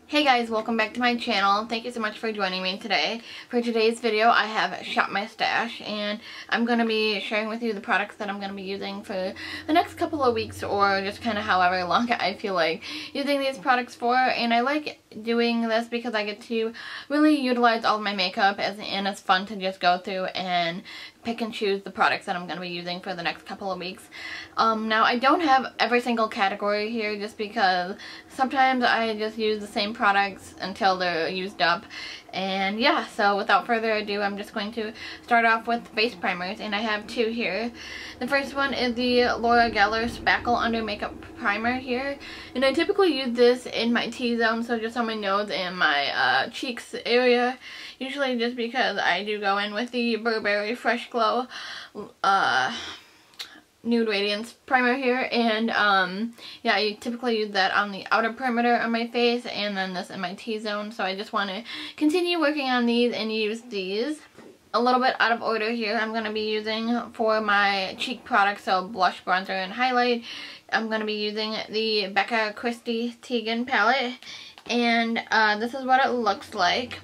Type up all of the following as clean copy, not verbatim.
Hey guys, welcome back to my channel. Thank you so much for joining me today. For today's video, I have Shop My Stash, and I'm going to be sharing with you the products that I'm going to be using for the next couple of weeks, or just kind of however long I feel like using these products for. And I like doing this because I get to really utilize all of my makeup, and it's fun to just go through and pick and choose the products that I'm going to be using for the next couple of weeks. Now, I don't have every single category here just because sometimes I just use the same products until they're used up. And yeah, so without further ado, I'm just going to start off with face primers, and I have two here. The first one is the Laura Geller Spackle Under Makeup Primer here, and I typically use this in my T-zone, so just on my nose and my cheeks area, usually just because I do go in with the Burberry Fresh Glow Nude Radiance primer here, and yeah, I typically use that on the outer perimeter of my face and then this in my T-zone, so I just want to continue working on these and use these. A little bit out of order here, I'm going to be using for my cheek products, so blush, bronzer, and highlight, I'm going to be using the Becca Christy Teegan palette, and this is what it looks like.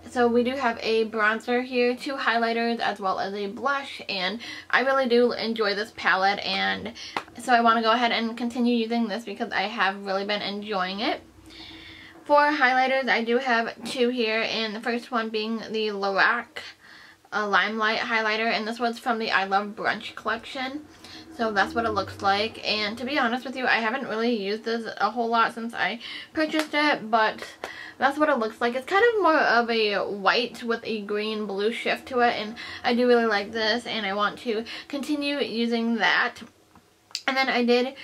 So we do have a bronzer here, two highlighters, as well as a blush, and I really do enjoy this palette, and so I want to go ahead and continue using this because I have really been enjoying it. For highlighters, I do have two here, and the first one being the Lorac Limelight highlighter, and this one's from the I Love Brunch collection. So that's what it looks like, and to be honest with you, I haven't really used this a whole lot since I purchased it, but that's what it looks like. It's kind of more of a white with a green blue shift to it, and I do really like this, and I want to continue using that. And then I did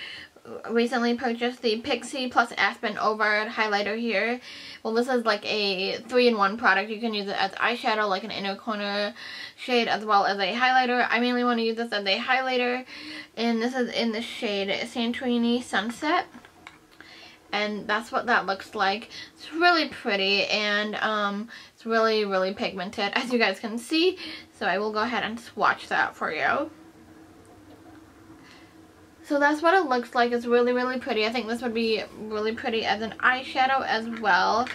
recently purchase the Pixie plus Aspen Overt highlighter here. Well, this is like a 3-in-1 product. You can use it as eyeshadow, like an inner corner shade, as well as a highlighter. I mainly want to use this as a highlighter, and this is in the shade Santorini Sunset, and that's what that looks like. It's really pretty, and it's really pigmented, as you guys can see, so I will go ahead and swatch that for you. So that's what it looks like. It's really pretty. I think this would be really pretty as an eyeshadow as well.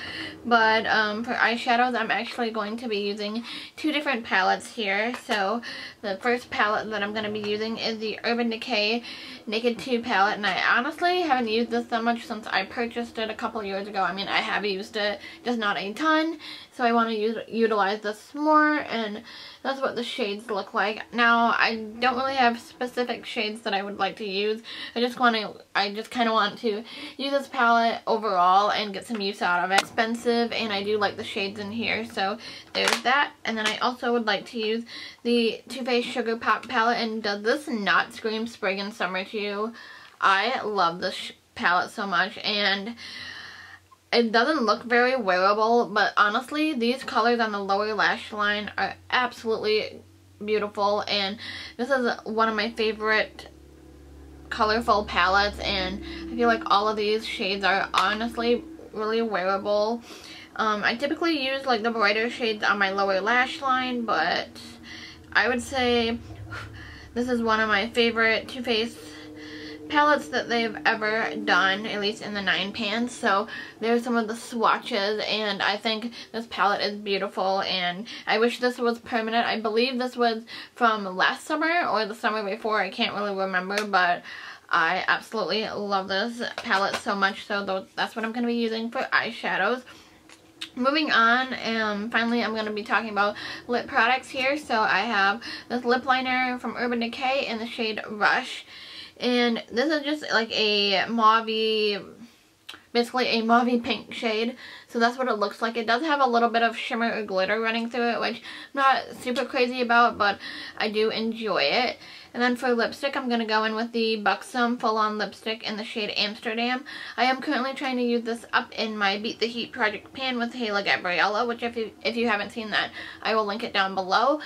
But for eyeshadows, I'm actually going to be using two different palettes here. So the first palette that I'm going to be using is the Urban Decay Naked 2 palette. And I honestly haven't used this that much since I purchased it a couple years ago. I mean, I have used it, just not a ton. So I want to utilize this more, and that's what the shades look like. Now, I don't really have specific shades that I would like to use. I just kind of want to use this palette overall and get some use out of it. It's expensive, and I do like the shades in here, so there's that. And then I also would like to use the Too Faced Sugarpop palette, and does this not scream spring and summer to you? I love this palette so much, and it doesn't look very wearable, but honestly, these colors on the lower lash line are absolutely beautiful, and this is one of my favorite colorful palettes, and I feel like all of these shades are honestly really wearable. I typically use like the brighter shades on my lower lash line, but I would say this is one of my favorite Too Faced palettes that they've ever done, at least in the 9 pans. So there's some of the swatches, and I think this palette is beautiful, and I wish this was permanent. I believe this was from last summer or the summer before, I can't really remember, but I absolutely love this palette so much, so that's what I'm going to be using for eyeshadows. Moving on, finally I'm going to be talking about lip products here. So I have this lip liner from Urban Decay in the shade Rush. And this is just like a mauvey, basically a mauvey pink shade. So that's what it looks like. It does have a little bit of shimmer or glitter running through it, which I'm not super crazy about, but I do enjoy it. And then for lipstick, I'm going to go in with the Buxom Full On Lipstick in the shade Amsterdam. I am currently trying to use this up in my Beat the Heat project pan with Hala Gabriella, which if you haven't seen that, I will link it down below.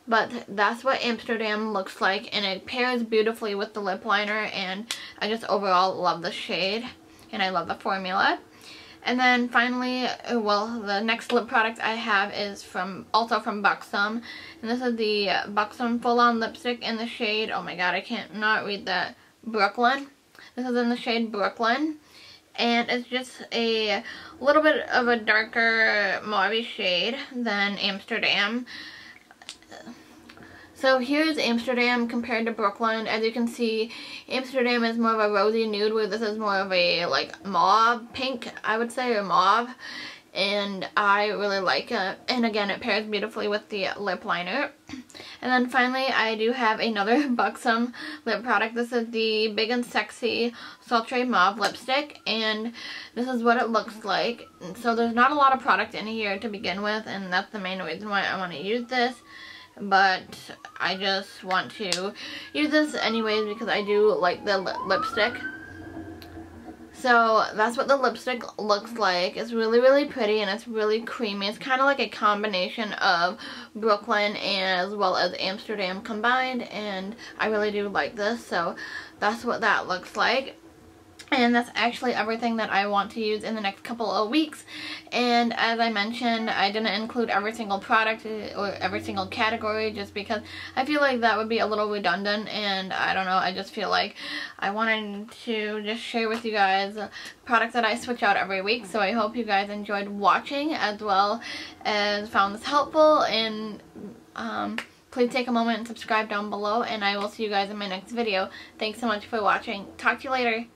But that's what Amsterdam looks like, and it pairs beautifully with the lip liner, and I just overall love the shade, and I love the formula. And then finally, well, the next lip product I have is also from Buxom, and this is the Buxom Full On Lipstick in the shade, oh my god, I can't not read that, Brooklyn. This is in the shade Brooklyn, and it's just a little bit of a darker mauve shade than Amsterdam. So here's Amsterdam compared to Brooklyn. As you can see, Amsterdam is more of a rosy nude, where this is more of a like mauve pink, I would say, or mauve. And I really like it. And again, it pairs beautifully with the lip liner. And then finally, I do have another Buxom lip product. This is the Big and Sexy Sultry Mauve lipstick, and this is what it looks like. So there's not a lot of product in here to begin with, and that's the main reason why I want to use this. But I just want to use this anyways because I do like the lipstick. So that's what the lipstick looks like. It's really, really pretty, and it's really creamy. It's kind of like a combination of Brooklyn as well as Amsterdam combined, and I really do like this. So that's what that looks like. And that's actually everything that I want to use in the next couple of weeks. And as I mentioned, I didn't include every single product or every single category just because I feel like that would be a little redundant, and I don't know, I just feel like I wanted to just share with you guys products that I switch out every week. So I hope you guys enjoyed watching as well as found this helpful, and please take a moment and subscribe down below, and I will see you guys in my next video. Thanks so much for watching. Talk to you later.